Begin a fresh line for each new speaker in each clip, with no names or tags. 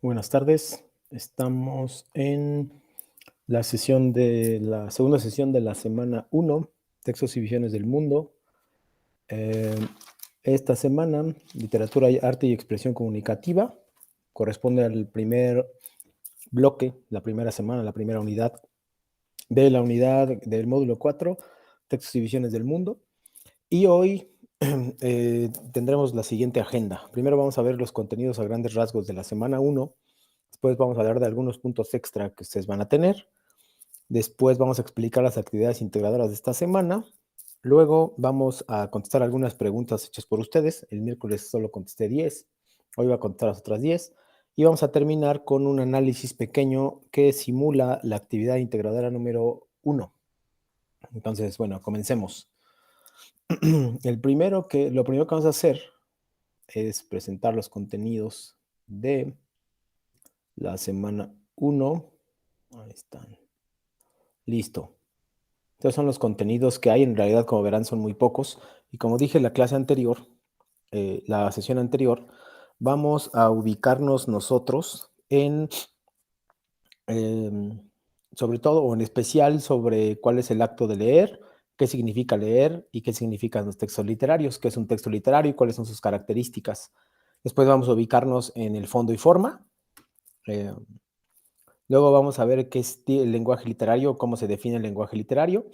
Buenas tardes. Estamos en la segunda sesión de la semana 1, Textos y Visiones del Mundo. Esta semana, Literatura, Arte y Expresión Comunicativa, corresponde al primer bloque, la primera semana, la primera unidad de la unidad del módulo 4, Textos y Visiones del Mundo. Y hoy tendremos la siguiente agenda. Primero vamos a ver los contenidos a grandes rasgos de la semana 1. Después vamos a hablar de algunos puntos extra que ustedes van a tener. Después vamos a explicar las actividades integradoras de esta semana. Luego vamos a contestar algunas preguntas hechas por ustedes. El miércoles solo contesté 10. Hoy voy a contestar las otras 10. Y vamos a terminar con un análisis pequeño que simula la actividad integradora número 1. Entonces, bueno, comencemos. Lo primero que vamos a hacer es presentar los contenidos de la semana 1. Ahí están. Listo. Estos son los contenidos que hay. En realidad, como verán, son muy pocos. Y como dije en la clase anterior, la sesión anterior, vamos a ubicarnos nosotros en, sobre todo, o en especial, sobre cuál es el acto de leer, qué significa leer y qué significan los textos literarios, qué es un texto literario y cuáles son sus características. Después vamos a ubicarnos en el fondo y forma. Luego vamos a ver qué es el lenguaje literario, cómo se define el lenguaje literario.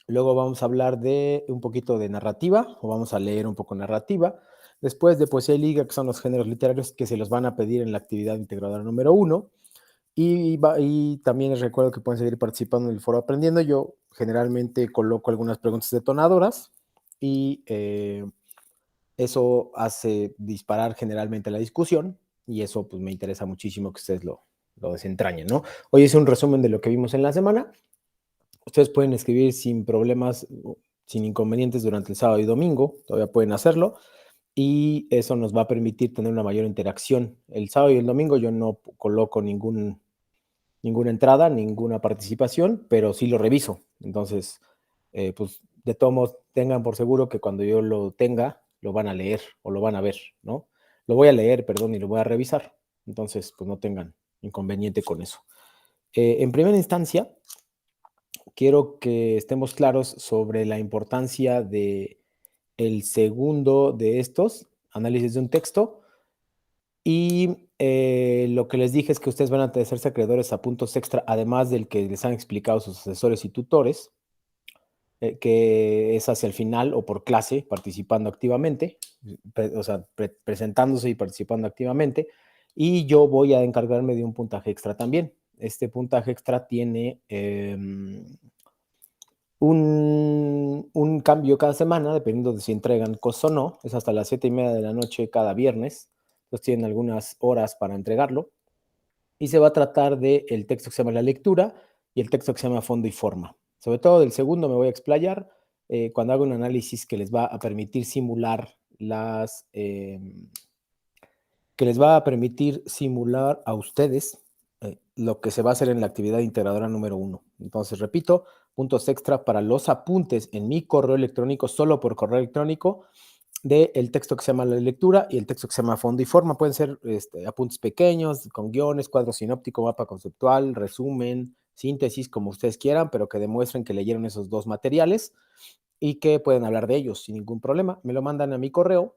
Luego vamos a hablar de un poquito de narrativa, o vamos a leer un poco narrativa. Después de poesía y liga, que son los géneros literarios que se los van a pedir en la actividad integradora número 1. Y también les recuerdo que pueden seguir participando en el foro Aprendiendo. Yo generalmente coloco algunas preguntas detonadoras y eso hace disparar generalmente la discusión y eso pues me interesa muchísimo que ustedes lo desentrañen, ¿no? Hoy es un resumen de lo que vimos en la semana. Ustedes pueden escribir sin problemas, sin inconvenientes durante el sábado y domingo, todavía pueden hacerlo, y eso nos va a permitir tener una mayor interacción. El sábado y el domingo yo no coloco ninguna entrada, ninguna participación, pero sí lo reviso. Entonces, pues de todos modos, tengan por seguro que cuando yo lo tenga, lo van a leer o lo van a ver, ¿no? Lo voy a leer, perdón, y lo voy a revisar. Entonces, pues no tengan inconveniente con eso. En primera instancia, quiero que estemos claros sobre la importancia de el segundo de estos, análisis de un texto, y lo que les dije es que ustedes van a hacerse acreedores a puntos extra, además del que les han explicado sus asesores y tutores, que es hacia el final o por clase, participando activamente, o sea, presentándose y participando activamente, y yo voy a encargarme de un puntaje extra también. Este puntaje extra tiene un cambio cada semana, dependiendo de si entregan cosas o no. Es hasta las 7:30 de la noche cada viernes. Entonces tienen algunas horas para entregarlo. Y se va a tratar del texto que se llama La Lectura y el texto que se llama Fondo y Forma. Sobre todo del segundo me voy a explayar cuando hago un análisis que les va a permitir simular que les va a permitir simular a ustedes lo que se va a hacer en la actividad integradora número 1. Entonces, repito, puntos extra para los apuntes en mi correo electrónico, solo por correo electrónico, del texto que se llama La Lectura y el texto que se llama Fondo y Forma. Pueden ser apuntes pequeños, con guiones, cuadro sinóptico, mapa conceptual, resumen, síntesis, como ustedes quieran, pero que demuestren que leyeron esos dos materiales y que pueden hablar de ellos sin ningún problema. Me lo mandan a mi correo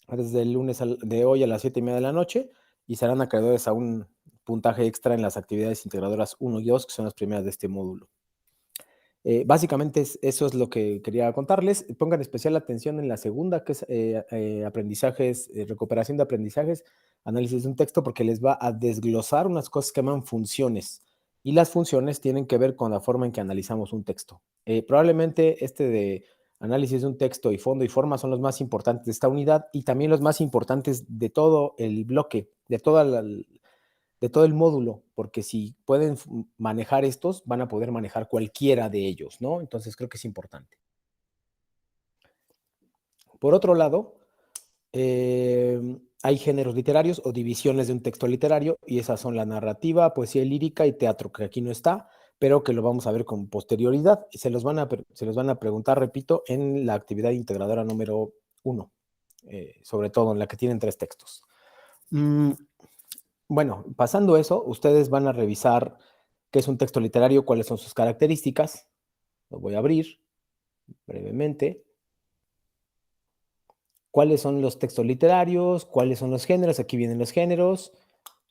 desde el lunes de hoy a las 7:30 de la noche y serán acreedores a un puntaje extra en las actividades integradoras 1 y 2, que son las primeras de este módulo. Básicamente eso es lo que quería contarles. Pongan especial atención en la segunda, que es aprendizajes, recuperación de aprendizajes, análisis de un texto, porque les va a desglosar unas cosas que llaman funciones. Y las funciones tienen que ver con la forma en que analizamos un texto. Probablemente de análisis de un texto y fondo y forma son los más importantes de esta unidad y también los más importantes de todo el bloque, de todo el módulo, porque si pueden manejar estos, van a poder manejar cualquiera de ellos, ¿no? Entonces creo que es importante. Por otro lado, hay géneros literarios o divisiones de un texto literario, y esas son la narrativa, poesía lírica y teatro, que aquí no está, pero que lo vamos a ver con posterioridad. Se los van a preguntar, repito, en la actividad integradora número 1, sobre todo en la que tienen 3 textos. Bueno, pasando eso, ustedes van a revisar qué es un texto literario, cuáles son sus características. Lo voy a abrir brevemente. ¿Cuáles son los textos literarios? ¿Cuáles son los géneros? Aquí vienen los géneros.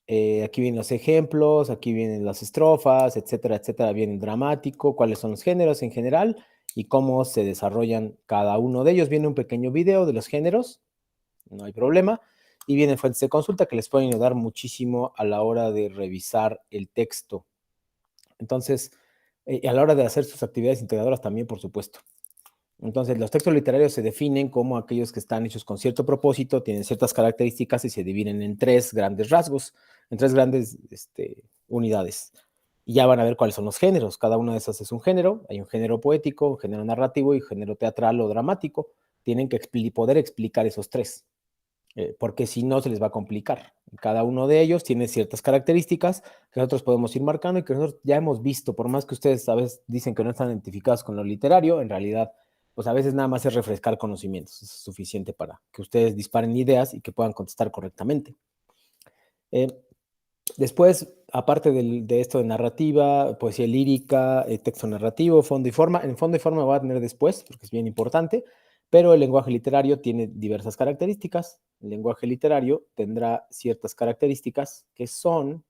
Aquí vienen los ejemplos, aquí vienen las estrofas, etcétera, etcétera. Viene el dramático, cuáles son los géneros en general y cómo se desarrollan cada uno de ellos. Viene un pequeño video de los géneros, no hay problema. Y vienen fuentes de consulta que les pueden ayudar muchísimo a la hora de revisar el texto. Entonces, a la hora de hacer sus actividades integradoras también, por supuesto. Entonces, los textos literarios se definen como aquellos que están hechos con cierto propósito, tienen ciertas características y se dividen en tres grandes rasgos, en tres grandes unidades. Y ya van a ver cuáles son los géneros. Cada una de esas es un género. Hay un género poético, un género narrativo y un género teatral o dramático. Tienen que poder explicar esos tres, porque si no se les va a complicar. Cada uno de ellos tiene ciertas características que nosotros podemos ir marcando y que nosotros ya hemos visto, por más que ustedes a veces dicen que no están identificados con lo literario, en realidad pues a veces nada más es refrescar conocimientos, es suficiente para que ustedes disparen ideas y que puedan contestar correctamente. Después, aparte de esto de narrativa, poesía lírica, texto narrativo, fondo y forma, en fondo y forma va a tener después, porque es bien importante, pero el lenguaje literario tiene diversas características. El lenguaje literario tendrá ciertas características que son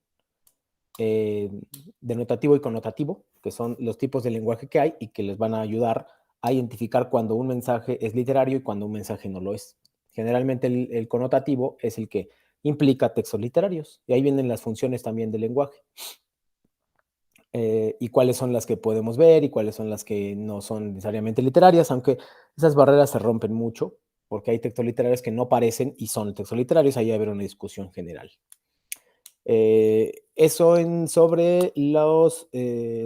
denotativo y connotativo, que son los tipos de lenguaje que hay y que les van a ayudar a identificar cuando un mensaje es literario y cuando un mensaje no lo es. Generalmente el connotativo es el que implica textos literarios, y ahí vienen las funciones también del lenguaje. Y cuáles son las que podemos ver y cuáles son las que no son necesariamente literarias, aunque esas barreras se rompen mucho, porque hay textos literarios que no parecen y son textos literarios, ahí va a haber una discusión general. Eso sobre las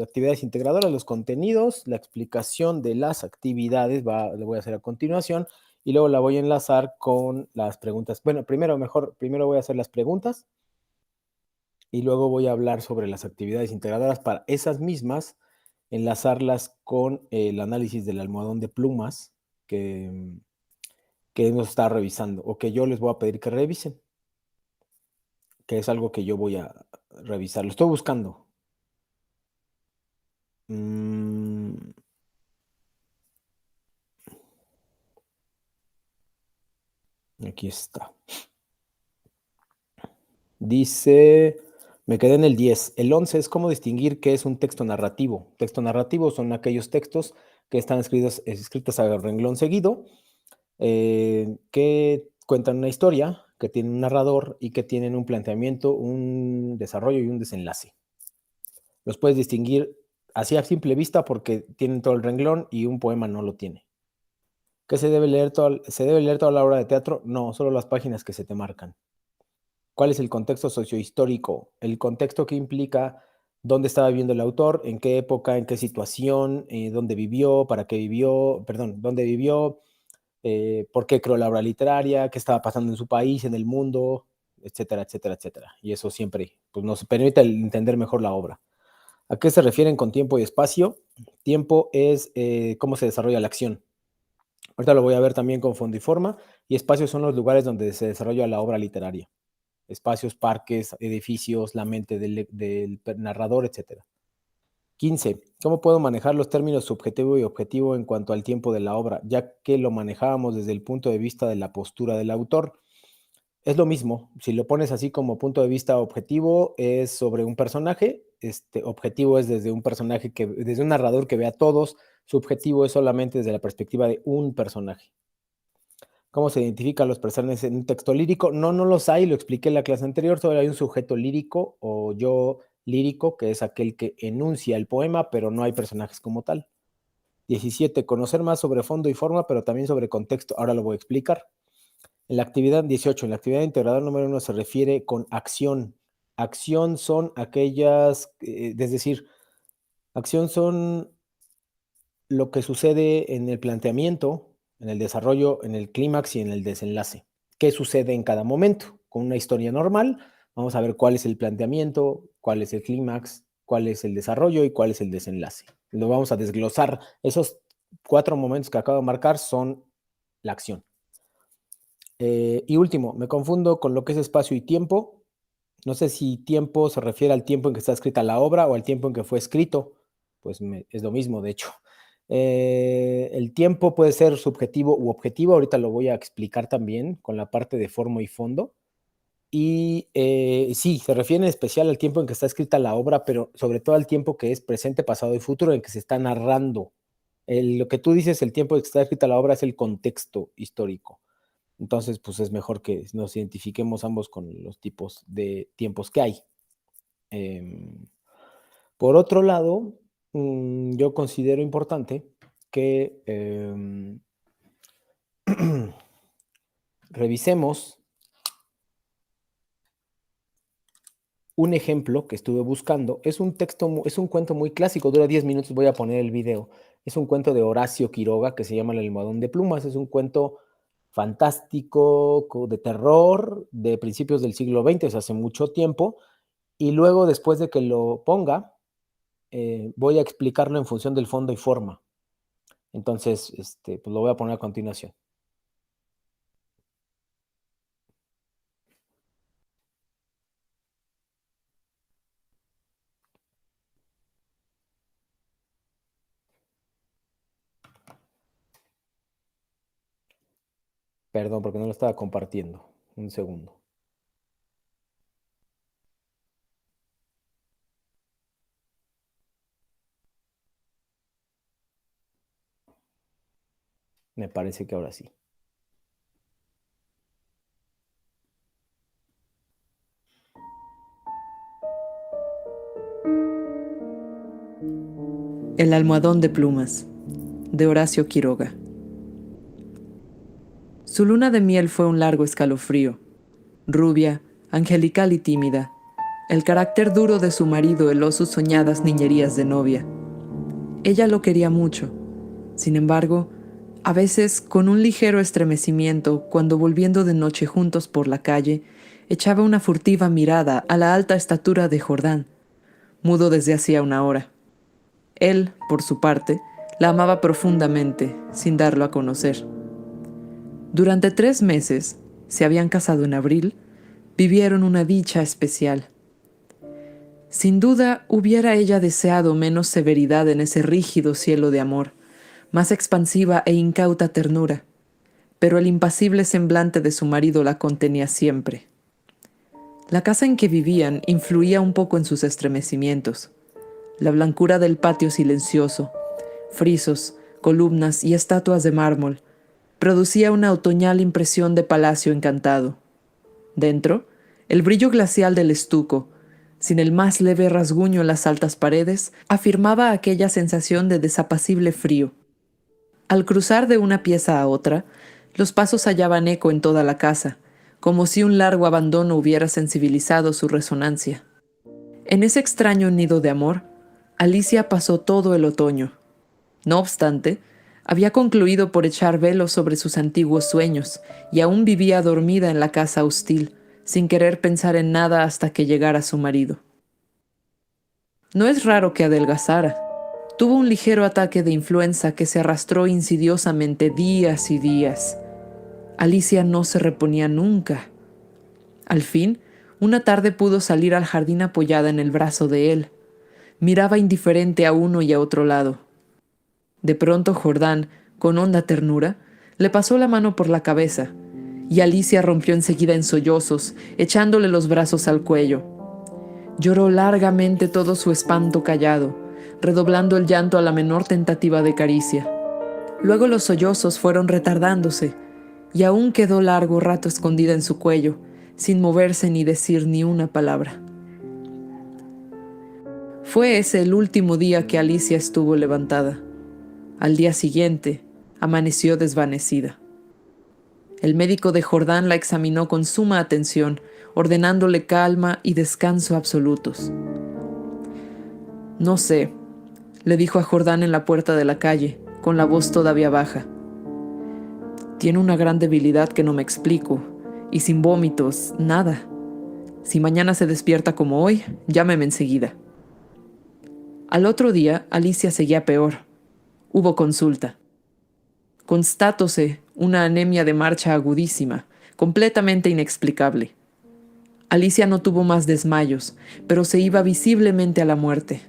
actividades integradoras, los contenidos, la explicación de las actividades, lo voy a hacer a continuación, y luego la voy a enlazar con las preguntas. Bueno, primero voy a hacer las preguntas, y luego voy a hablar sobre las actividades integradoras para esas mismas, enlazarlas con el análisis del almohadón de plumas que nos está revisando, o que yo les voy a pedir que revisen, que es algo que yo voy a revisar. Lo estoy buscando. Aquí está. Dice, me quedé en el 10. El 11 es cómo distinguir qué es un texto narrativo. Texto narrativo son aquellos textos que están escritos a renglón seguido, que cuentan una historia, que tienen un narrador y que tienen un planteamiento, un desarrollo y un desenlace. Los puedes distinguir así a simple vista porque tienen todo el renglón y un poema no lo tiene. ¿Qué se debe leer toda la obra de teatro? No, solo las páginas que se te marcan. ¿Cuál es el contexto sociohistórico? El contexto que implica dónde estaba viviendo el autor, en qué época, en qué situación, dónde vivió, para qué vivió, perdón, dónde vivió, por qué creó la obra literaria, qué estaba pasando en su país, en el mundo, etcétera, etcétera, etcétera. Y eso siempre pues, nos permite entender mejor la obra. ¿A qué se refieren con tiempo y espacio? Tiempo es cómo se desarrolla la acción. Ahorita lo voy a ver también con fondo y forma, y espacios son los lugares donde se desarrolla la obra literaria. Espacios, parques, edificios, la mente del narrador, etc. 15. ¿Cómo puedo manejar los términos subjetivo y objetivo en cuanto al tiempo de la obra, ya que lo manejábamos desde el punto de vista de la postura del autor? Es lo mismo, si lo pones así como punto de vista objetivo, es sobre un personaje, objetivo es desde un personaje, desde un narrador que ve a todos, subjetivo es solamente desde la perspectiva de un personaje. ¿Cómo se identifican los personajes en un texto lírico? No, no los hay, lo expliqué en la clase anterior, solo hay un sujeto lírico o yo lírico, que es aquel que enuncia el poema, pero no hay personajes como tal. 17. Conocer más sobre fondo y forma, pero también sobre contexto. Ahora lo voy a explicar. En la actividad 18, en la actividad integradora número 1 se refiere con acción. Acción son aquellas, es decir, acción son lo que sucede en el planteamiento, en el desarrollo, en el clímax y en el desenlace. ¿Qué sucede en cada momento? Con una historia normal, vamos a ver cuál es el planteamiento, cuál es el clímax, cuál es el desarrollo y cuál es el desenlace. Lo vamos a desglosar. Esos 4 momentos que acabo de marcar son la acción. Y último, me confundo con lo que es espacio y tiempo. No sé si tiempo se refiere al tiempo en que está escrita la obra o al tiempo en que fue escrito, pues es lo mismo, de hecho. El tiempo puede ser subjetivo u objetivo, ahorita lo voy a explicar también con la parte de forma y fondo. Y sí, se refiere en especial al tiempo en que está escrita la obra, pero sobre todo al tiempo que es presente, pasado y futuro en que se está narrando. Lo que tú dices, el tiempo en que está escrita la obra es el contexto histórico. Entonces, pues es mejor que nos identifiquemos ambos con los tipos de tiempos que hay. Em, por otro lado, yo considero importante que revisemos un ejemplo que estuve buscando. Es un texto, es un cuento muy clásico, dura 10 minutos, voy a poner el video. Es un cuento de Horacio Quiroga que se llama El almohadón de plumas. Es un cuento fantástico, de terror, de principios del siglo XX, o sea, hace mucho tiempo. Y luego, después de que lo ponga, voy a explicarlo en función del fondo y forma. Entonces, pues lo voy a poner a continuación. Perdón, porque no lo estaba compartiendo. Un segundo. Me parece que ahora sí.
El almohadón de plumas, de Horacio Quiroga. Su luna de miel fue un largo escalofrío. Rubia, angelical y tímida. El carácter duro de su marido heló sus soñadas niñerías de novia. Ella lo quería mucho. Sin embargo, a veces, con un ligero estremecimiento, cuando volviendo de noche juntos por la calle, echaba una furtiva mirada a la alta estatura de Jordán, mudo desde hacía una hora. Él, por su parte, la amaba profundamente, sin darlo a conocer. Durante 3 meses, se habían casado en abril, vivieron una dicha especial. Sin duda, hubiera ella deseado menos severidad en ese rígido cielo de amor, más expansiva e incauta ternura, pero el impasible semblante de su marido la contenía siempre. La casa en que vivían influía un poco en sus estremecimientos. La blancura del patio silencioso, frisos, columnas y estatuas de mármol, producía una otoñal impresión de palacio encantado. Dentro, el brillo glacial del estuco, sin el más leve rasguño en las altas paredes, afirmaba aquella sensación de desapacible frío. Al cruzar de una pieza a otra, los pasos hallaban eco en toda la casa, como si un largo abandono hubiera sensibilizado su resonancia. En ese extraño nido de amor, Alicia pasó todo el otoño. No obstante, había concluido por echar velo sobre sus antiguos sueños y aún vivía dormida en la casa hostil, sin querer pensar en nada hasta que llegara su marido. No es raro que adelgazara. Tuvo un ligero ataque de influenza que se arrastró insidiosamente días y días. Alicia no se reponía nunca. Al fin, una tarde pudo salir al jardín apoyada en el brazo de él. Miraba indiferente a uno y a otro lado. De pronto Jordán, con honda ternura, le pasó la mano por la cabeza, y Alicia rompió enseguida en sollozos, echándole los brazos al cuello. Lloró largamente todo su espanto callado, redoblando el llanto a la menor tentativa de caricia. Luego los sollozos fueron retardándose, y aún quedó largo rato escondida en su cuello, sin moverse ni decir ni una palabra. Fue ese el último día que Alicia estuvo levantada. Al día siguiente, amaneció desvanecida. El médico de Jordán la examinó con suma atención, ordenándole calma y descanso absolutos. No sé, le dijo a Jordán en la puerta de la calle, con la voz todavía baja. Tiene una gran debilidad que no me explico, y sin vómitos, nada. Si mañana se despierta como hoy, llámeme enseguida. Al otro día, Alicia seguía peor. Hubo consulta. Constatóse una anemia de marcha agudísima, completamente inexplicable. Alicia no tuvo más desmayos, pero se iba visiblemente a la muerte.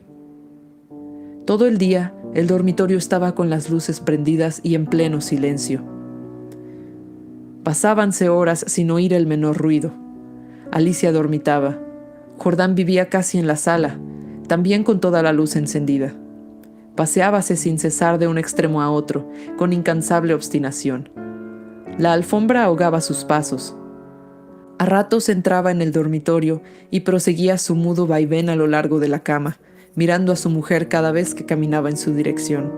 Todo el día, el dormitorio estaba con las luces prendidas y en pleno silencio. Pasábanse horas sin oír el menor ruido. Alicia dormitaba. Jordán vivía casi en la sala, también con toda la luz encendida. Paseábase sin cesar de un extremo a otro, con incansable obstinación. La alfombra ahogaba sus pasos. A ratos entraba en el dormitorio y proseguía su mudo vaivén a lo largo de la cama, mirando a su mujer cada vez que caminaba en su dirección.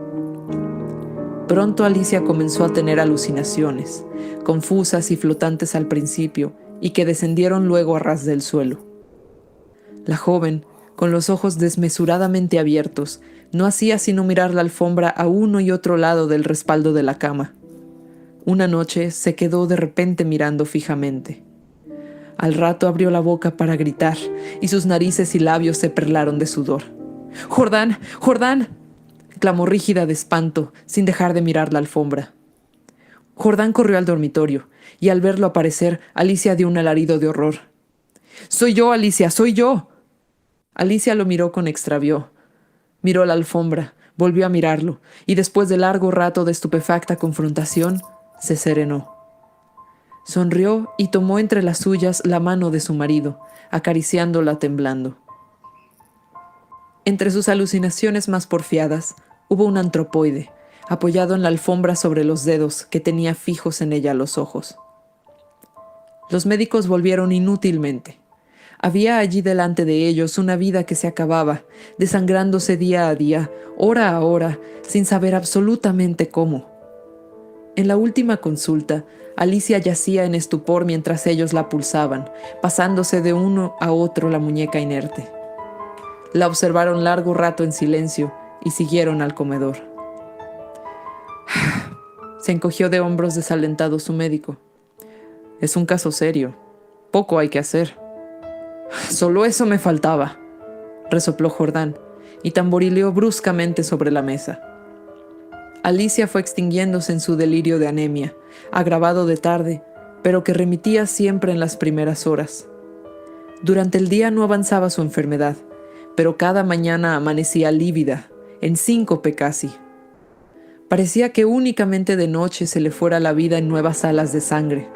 Pronto Alicia comenzó a tener alucinaciones, confusas y flotantes al principio, y que descendieron luego a ras del suelo. La joven, con los ojos desmesuradamente abiertos, no hacía sino mirar la alfombra a uno y otro lado del respaldo de la cama. Una noche se quedó de repente mirando fijamente. Al rato abrió la boca para gritar, y sus narices y labios se perlaron de sudor. «¡Jordán! ¡Jordán!», clamó rígida de espanto, sin dejar de mirar la alfombra. Jordán corrió al dormitorio, y al verlo aparecer, Alicia dio un alarido de horror. «¡Soy yo, Alicia! ¡Soy yo!». Alicia lo miró con extravío. Miró la alfombra, volvió a mirarlo, y después de largo rato de estupefacta confrontación, se serenó. Sonrió y tomó entre las suyas la mano de su marido, acariciándola temblando. Entre sus alucinaciones más porfiadas, hubo un antropoide, apoyado en la alfombra sobre los dedos, que tenía fijos en ella los ojos. Los médicos volvieron inútilmente. Había allí delante de ellos una vida que se acababa, desangrándose día a día, hora a hora, sin saber absolutamente cómo. En la última consulta, Alicia yacía en estupor mientras ellos la pulsaban, pasándose de uno a otro la muñeca inerte. La observaron largo rato en silencio y siguieron al comedor. Se encogió de hombros desalentado su médico. «Es un caso serio. Poco hay que hacer». «Solo eso me faltaba», resopló Jordán, y tamborileó bruscamente sobre la mesa. Alicia fue extinguiéndose en su delirio de anemia, agravado de tarde, pero que remitía siempre en las primeras horas. Durante el día no avanzaba su enfermedad, pero cada mañana amanecía lívida, en síncope casi. Parecía que únicamente de noche se le fuera la vida en nuevas alas de sangre.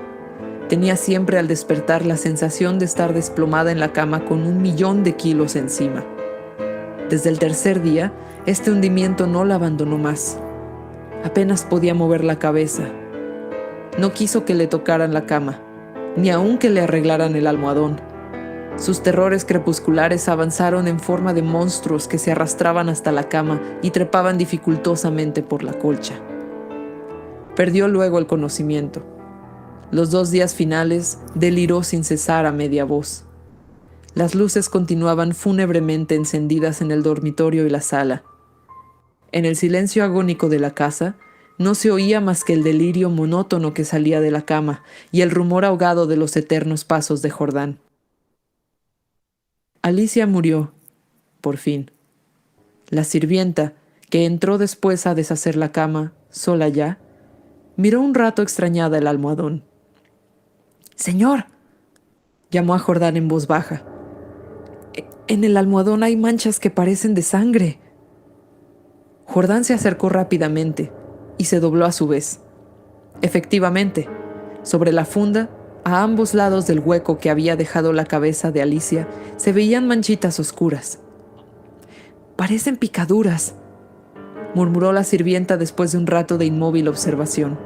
Tenía siempre al despertar la sensación de estar desplomada en la cama con 1.000.000 de kilos encima. Desde el tercer día, este hundimiento no la abandonó más. Apenas podía mover la cabeza. No quiso que le tocaran la cama, ni aun que le arreglaran el almohadón. Sus terrores crepusculares avanzaron en forma de monstruos que se arrastraban hasta la cama y trepaban dificultosamente por la colcha. Perdió luego el conocimiento. Los 2 días finales deliró sin cesar a media voz. Las luces continuaban fúnebremente encendidas en el dormitorio y la sala. En el silencio agónico de la casa, no se oía más que el delirio monótono que salía de la cama y el rumor ahogado de los eternos pasos de Jordán. Alicia murió, por fin. La sirvienta, que entró después a deshacer la cama, sola ya, miró un rato extrañada el almohadón. «Señor», llamó a Jordán en voz baja, «en el almohadón hay manchas que parecen de sangre». Jordán se acercó rápidamente y se dobló a su vez. Efectivamente, sobre la funda, a ambos lados del hueco que había dejado la cabeza de Alicia, se veían manchitas oscuras. «Parecen picaduras», murmuró la sirvienta después de un rato de inmóvil observación.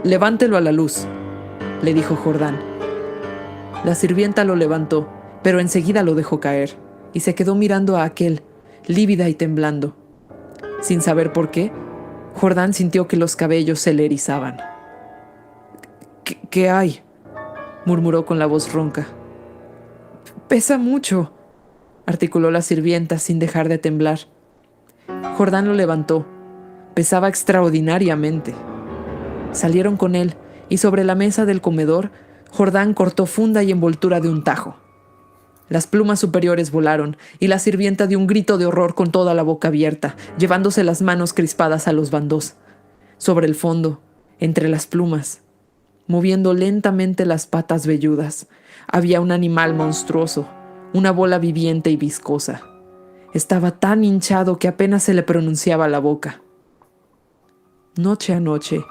«Levántelo a la luz», le dijo Jordán. La sirvienta lo levantó, pero enseguida lo dejó caer, y se quedó mirando a aquel, lívida y temblando. Sin saber por qué, Jordán sintió que los cabellos se le erizaban. ¿Qué hay?», murmuró con la voz ronca. «Pesa mucho», articuló la sirvienta sin dejar de temblar. Jordán lo levantó. Pesaba extraordinariamente. Salieron con él, y sobre la mesa del comedor, Jordán cortó funda y envoltura de un tajo. Las plumas superiores volaron, y la sirvienta dio un grito de horror con toda la boca abierta, llevándose las manos crispadas a los bandos. Sobre el fondo, entre las plumas, moviendo lentamente las patas velludas. Había un animal monstruoso, una bola viviente y viscosa. Estaba tan hinchado que apenas se le pronunciaba la boca. Noche a noche,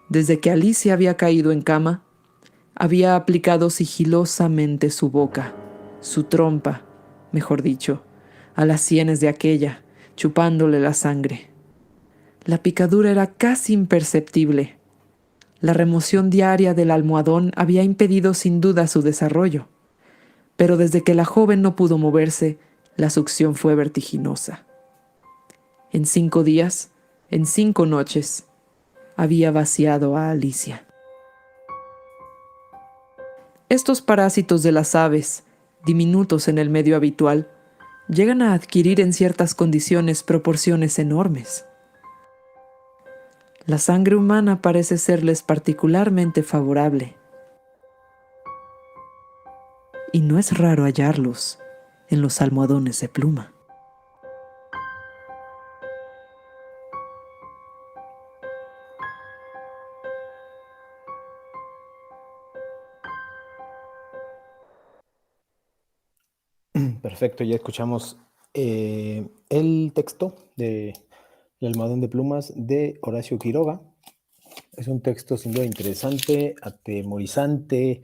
desde que Alicia había caído en cama, había aplicado sigilosamente su boca, su trompa, mejor dicho, a las sienes de aquella, chupándole la sangre. La picadura era casi imperceptible. La remoción diaria del almohadón había impedido sin duda su desarrollo, pero desde que la joven no pudo moverse, la succión fue vertiginosa. En 5 días, en 5 noches, había vaciado a Alicia. Estos parásitos de las aves, diminutos en el medio habitual, llegan a adquirir en ciertas condiciones proporciones enormes. La sangre humana parece serles particularmente favorable. Y no es raro hallarlos en los almohadones de pluma.
Perfecto, ya escuchamos el texto de El almohadón de plumas de Horacio Quiroga. Es un texto sin duda interesante, atemorizante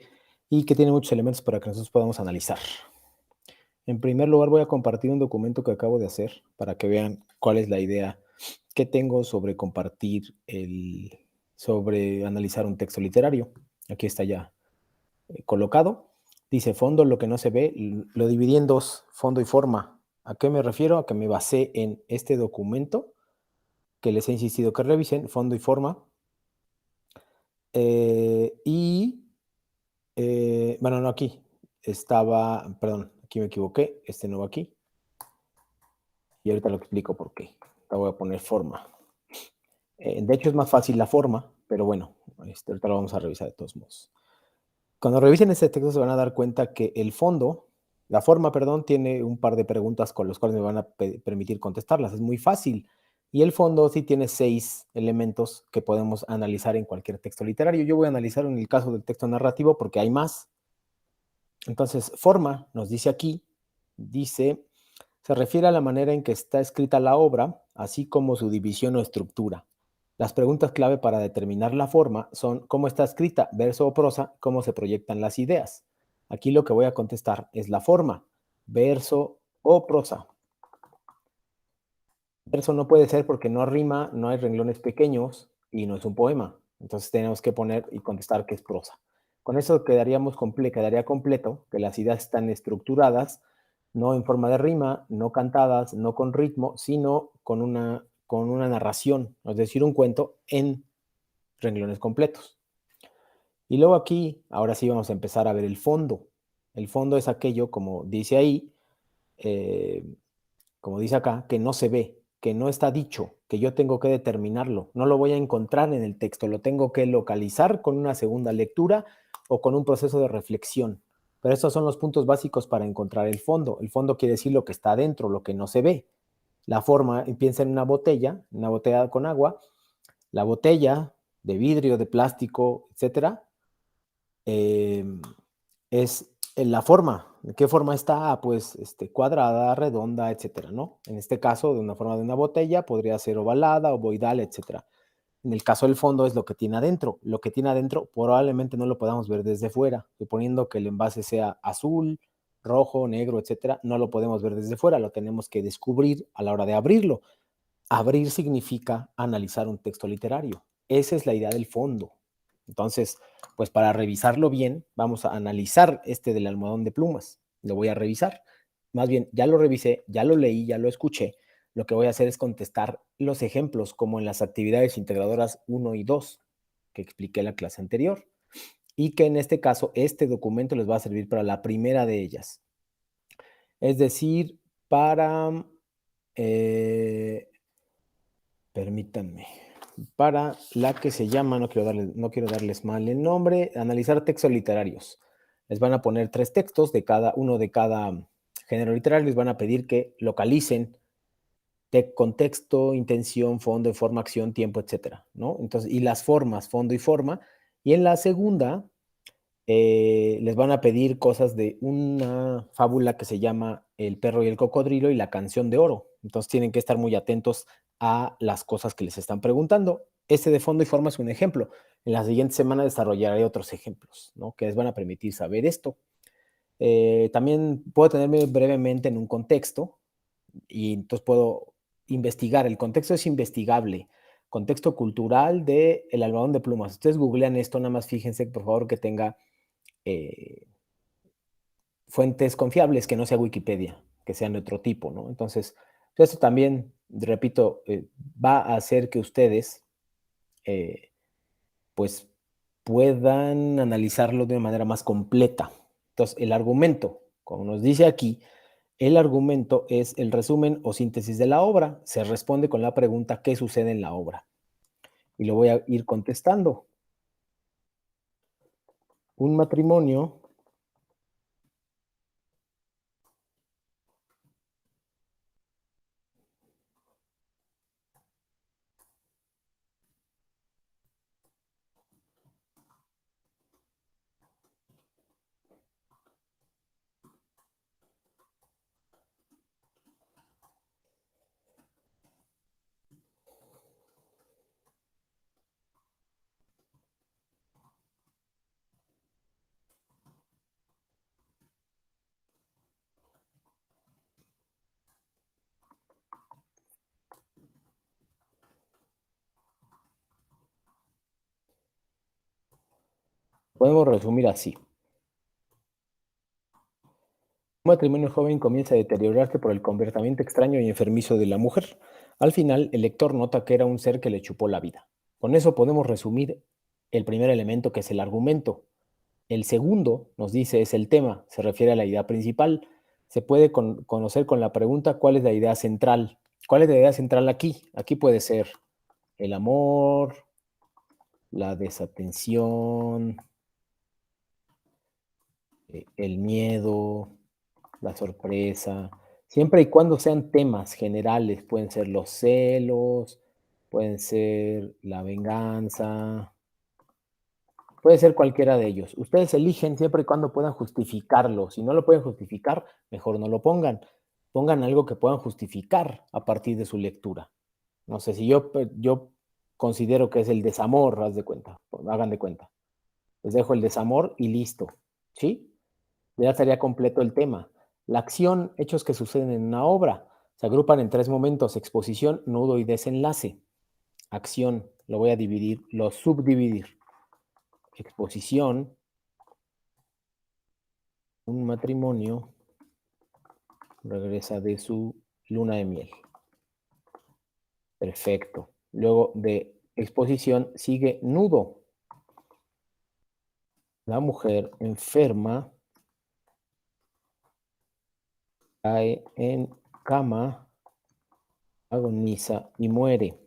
y que tiene muchos elementos para que nosotros podamos analizar. En primer lugar, voy a compartir un documento que acabo de hacer para que vean cuál es la idea que tengo sobre compartir sobre analizar un texto literario. Aquí está ya colocado. Dice fondo, lo que no se ve, lo dividí en dos, fondo y forma. ¿A qué me refiero? A que me basé en este documento que les he insistido que revisen, fondo y forma. Bueno, no aquí. Perdón, aquí me equivoqué. Este no va aquí. Y ahorita lo explico por qué. Ahorita voy a poner forma. De hecho, es más fácil la forma, pero bueno, ahorita lo vamos a revisar de todos modos. Cuando revisen este texto se van a dar cuenta que la forma, perdón, tiene un par de preguntas con las cuales me van a permitir contestarlas. Es muy fácil. Y el fondo sí tiene 6 elementos que podemos analizar en cualquier texto literario. Yo voy a analizar en el caso del texto narrativo porque hay más. Entonces, forma, nos dice aquí, se refiere a la manera en que está escrita la obra, así como su división o estructura. Las preguntas clave para determinar la forma son cómo está escrita, verso o prosa, cómo se proyectan las ideas. Aquí lo que voy a contestar es la forma, verso o prosa. Verso no puede ser porque no rima, no hay renglones pequeños y no es un poema. Entonces tenemos que poner y contestar que es prosa. Con eso quedaría completo que las ideas están estructuradas, no en forma de rima, no cantadas, no con ritmo, sino con una narración, es decir, un cuento en renglones completos. Y luego aquí, ahora sí vamos a empezar a ver el fondo. El fondo es aquello, como dice ahí, como dice acá, que no se ve, que no está dicho, que yo tengo que determinarlo. No lo voy a encontrar en el texto, lo tengo que localizar con una segunda lectura o con un proceso de reflexión. Pero estos son los puntos básicos para encontrar el fondo. El fondo quiere decir lo que está adentro, lo que no se ve. La forma, piensa en una botella con agua. La botella de vidrio, de plástico, etcétera, es en la forma. ¿De qué forma está? Pues cuadrada, redonda, etcétera, ¿no? En este caso, de una forma de una botella, podría ser ovalada, ovoidal, etcétera. En el caso del fondo es lo que tiene adentro. Lo que tiene adentro probablemente no lo podamos ver desde fuera. Suponiendo que el envase sea azul, rojo, negro, etcétera, no lo podemos ver desde fuera. Lo tenemos que descubrir a la hora de abrirlo. Abrir significa analizar un texto literario. Esa es la idea del fondo. Entonces, pues para revisarlo bien, vamos a analizar del almohadón de plumas. Lo voy a revisar. Más bien, ya lo revisé, ya lo leí, ya lo escuché. Lo que voy a hacer es contestar los ejemplos, como en las actividades integradoras 1 y 2, que expliqué en la clase anterior. Y que en este caso, este documento les va a servir para la primera de ellas. Es decir, para... permítanme, para la que se llama, no quiero darles mal el nombre, analizar textos literarios. Les van a poner 3 textos, uno de cada género literario, les van a pedir que localicen contexto, intención, fondo, forma, acción, tiempo, etcétera, ¿no? Entonces, y las formas, fondo y forma, Y en la segunda, les van a pedir cosas de una fábula que se llama El perro y el cocodrilo y la canción de oro. Entonces tienen que estar muy atentos a las cosas que les están preguntando. Este de fondo y forma es un ejemplo. En la siguiente semana desarrollaré otros ejemplos, ¿no? Que les van a permitir saber esto. También puedo tenerme brevemente en un contexto y entonces puedo investigar. El contexto es investigable. Contexto cultural de El almohadón de plumas. Ustedes googlean esto, nada más fíjense, por favor, que tenga eh, fuentes confiables, que no sea Wikipedia, que sean de otro tipo, ¿no? Entonces, esto también, repito, va a hacer que ustedes, pues, puedan analizarlo de una manera más completa. Entonces, el argumento, como nos dice aquí, el argumento es el resumen o síntesis de la obra. Se responde con la pregunta ¿qué sucede en la obra? Y lo voy a ir contestando. Un matrimonio podemos resumir así. Un matrimonio joven comienza a deteriorarse por el comportamiento extraño y enfermizo de la mujer. Al final, el lector nota que era un ser que le chupó la vida. Con eso podemos resumir el primer elemento, que es el argumento. El segundo, nos dice, es el tema, se refiere a la idea principal. Se puede conocer con la pregunta ¿cuál es la idea central? ¿Cuál es la idea central aquí? Aquí puede ser el amor, la desatención, el miedo, la sorpresa, siempre y cuando sean temas generales, pueden ser los celos, pueden ser la venganza, puede ser cualquiera de ellos. Ustedes eligen siempre y cuando puedan justificarlo. Si no lo pueden justificar, mejor no lo pongan. Pongan algo que puedan justificar a partir de su lectura. No sé, si yo considero que es el desamor, haz de cuenta, hagan de cuenta. Les dejo el desamor y listo, ¿sí? Ya estaría completo el tema. La acción, hechos que suceden en una obra, se agrupan en tres momentos: exposición, nudo y desenlace. Acción, lo voy a dividir, lo subdividir. Exposición, un matrimonio regresa de su luna de miel. Perfecto. Luego de exposición sigue nudo. La mujer enferma cae en cama, agoniza y muere.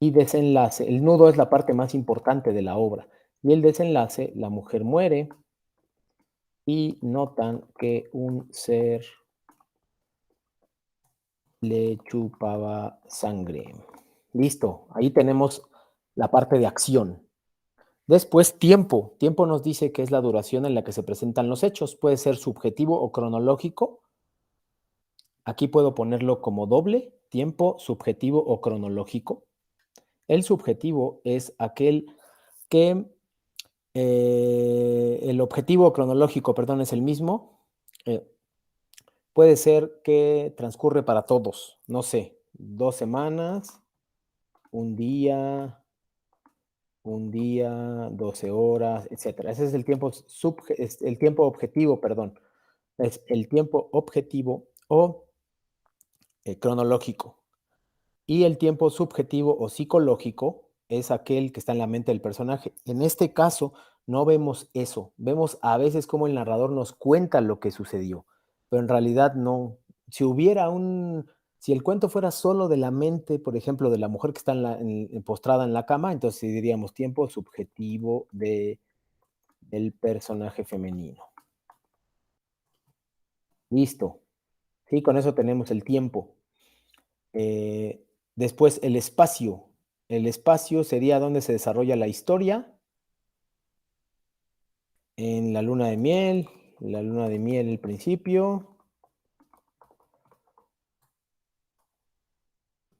Y desenlace, el nudo es la parte más importante de la obra. Y el desenlace, la mujer muere y notan que un ser le chupaba sangre. Listo, ahí tenemos la parte de acción. Después, tiempo. Tiempo nos dice que es la duración en la que se presentan los hechos. Puede ser subjetivo o cronológico. Aquí puedo ponerlo como doble, tiempo subjetivo o cronológico. El subjetivo es aquel que el objetivo cronológico, perdón, es el mismo. Puede ser que transcurre para todos, no sé, 2 semanas, un día, 12 horas, etcétera. Ese es el tiempo, el tiempo objetivo, perdón. Es el tiempo objetivo o cronológico. Y el tiempo subjetivo o psicológico es aquel que está en la mente del personaje. En este caso, no vemos eso. Vemos a veces cómo el narrador nos cuenta lo que sucedió, pero en realidad no. Si hubiera si el cuento fuera solo de la mente, por ejemplo, de la mujer que está postrada en la cama, entonces diríamos tiempo subjetivo del personaje femenino. Listo. Sí, con eso tenemos el tiempo. Después, el espacio. El espacio sería donde se desarrolla la historia. en la luna de miel el principio.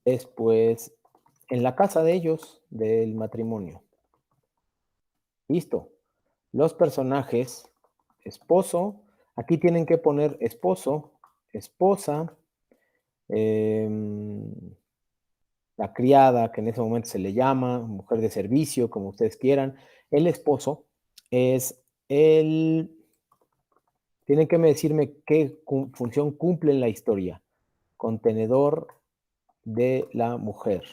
Después, en la casa de ellos, del matrimonio. Listo. Los personajes, esposo, aquí tienen que poner esposo, esposa, em, la criada, que en ese momento se le llama, mujer de servicio, como ustedes quieran. El esposo es el... Tienen que decirme qué función cumple en la historia. Contenedor de la mujer.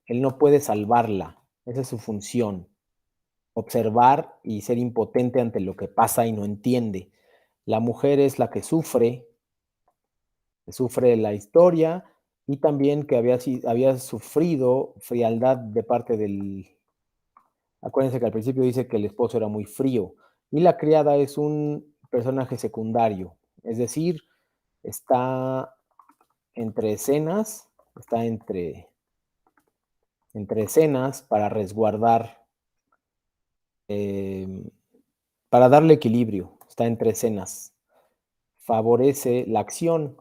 Él no puede salvarla. Esa es su función. Observar y ser impotente ante lo que pasa y no entiende. La mujer es la que sufre la historia y también que había sufrido frialdad de parte del... Acuérdense que al principio dice que el esposo era muy frío y la criada es un personaje secundario, es decir, está entre escenas, está entre escenas para resguardar, para darle equilibrio, está entre escenas, favorece la acción,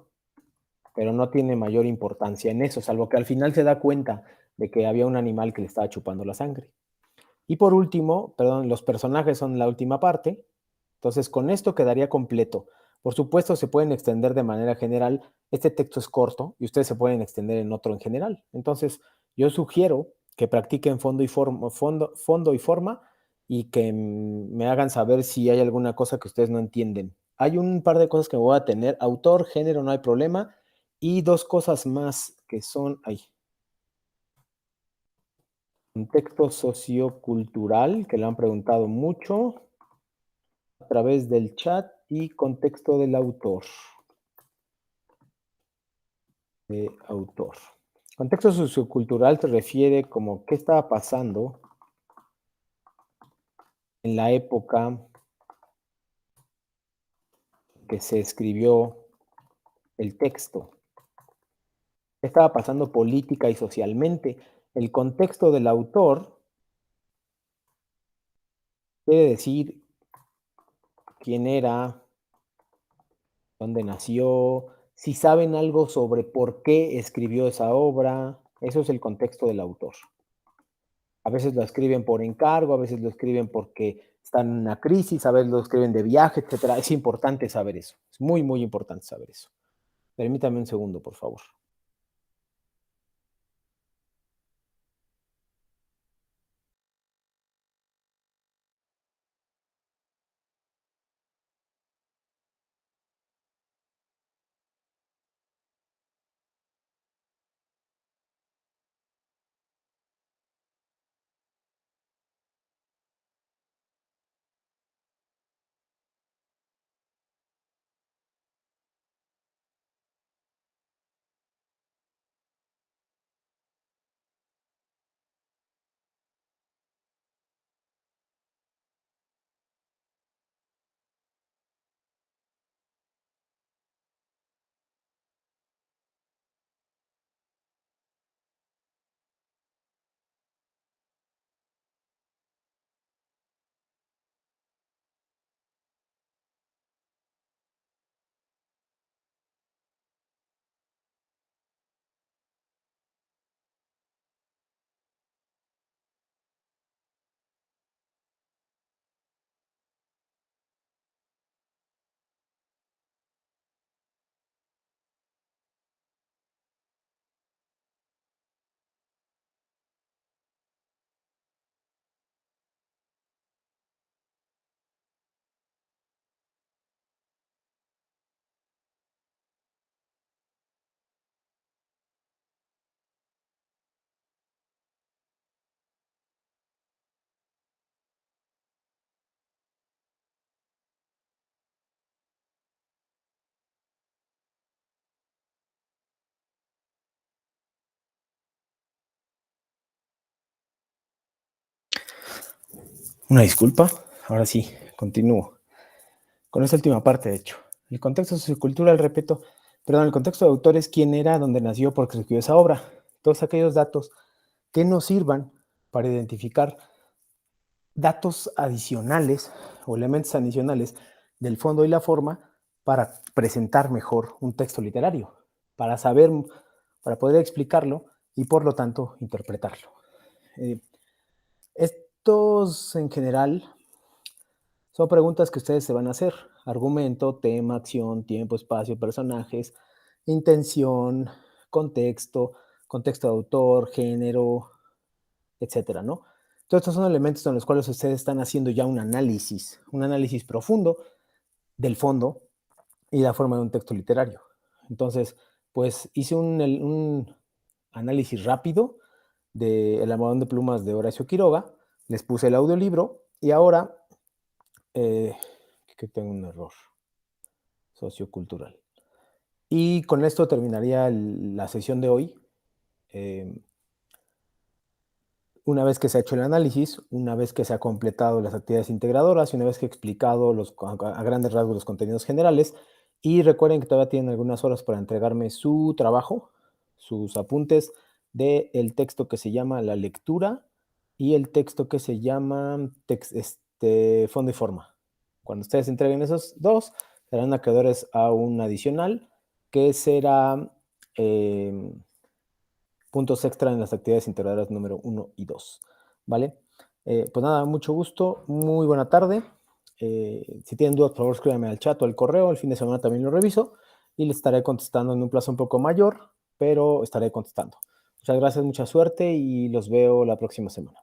pero no tiene mayor importancia en eso, salvo que al final se da cuenta de que había un animal que le estaba chupando la sangre. Y por último, perdón, los personajes son la última parte, entonces con esto quedaría completo. Por supuesto, se pueden extender de manera general. Este texto es corto y ustedes se pueden extender en otro en general. Entonces, yo sugiero que practiquen fondo y forma y que me hagan saber si hay alguna cosa que ustedes no entienden. Hay un par de cosas que voy a tener. Autor, género, no hay problema. Y dos cosas más que son... contexto sociocultural, que le han preguntado mucho a través del chat, y contexto del autor. Contexto sociocultural se refiere como qué estaba pasando en la época que se escribió el texto. ¿Qué estaba pasando política y socialmente? El contexto del autor quiere decir quién era, dónde nació, si saben algo sobre por qué escribió esa obra. Eso es el contexto del autor. A veces lo escriben por encargo, a veces lo escriben porque están en una crisis, a veces lo escriben de viaje, etcétera. Es importante saber eso. Es muy, muy importante saber eso. Permítame un segundo, por favor. Una disculpa. Ahora sí, continúo. Con esta última parte, de hecho. El contexto sociocultural, repito, perdón, el contexto de autor es quién era, dónde nació, por qué escribió esa obra. Todos aquellos datos que nos sirvan para identificar datos adicionales o elementos adicionales del fondo y la forma para presentar mejor un texto literario, para saber, para poder explicarlo y por lo tanto interpretarlo. Estos en general son preguntas que ustedes se van a hacer. Argumento, tema, acción, tiempo, espacio, personajes, intención, contexto, contexto de autor, género, etcétera, ¿no? Todos estos son elementos en los cuales ustedes están haciendo ya un análisis profundo del fondo y la forma de un texto literario. Entonces, pues hice un análisis rápido de El Almohadón de Plumas de Horacio Quiroga, les puse el audiolibro y ahora, que tengo un error sociocultural. Y con esto terminaría la sesión de hoy. Una vez que se ha hecho el análisis, una vez que se ha completado las actividades integradoras y una vez que he explicado a grandes rasgos los contenidos generales, y recuerden que todavía tienen algunas horas para entregarme su trabajo, sus apuntes del texto que se llama La Lectura y el texto que se llama Fondo y Forma. Cuando ustedes entreguen esos dos, serán acreedores a un adicional que será puntos extra en las actividades integradoras número 1 y 2, ¿vale? Pues nada, mucho gusto, muy buena tarde. Si tienen dudas, por favor, escríbanme al chat o al correo. El fin de semana también lo reviso y les estaré contestando en un plazo un poco mayor, pero estaré contestando. Muchas gracias, mucha suerte y los veo la próxima semana.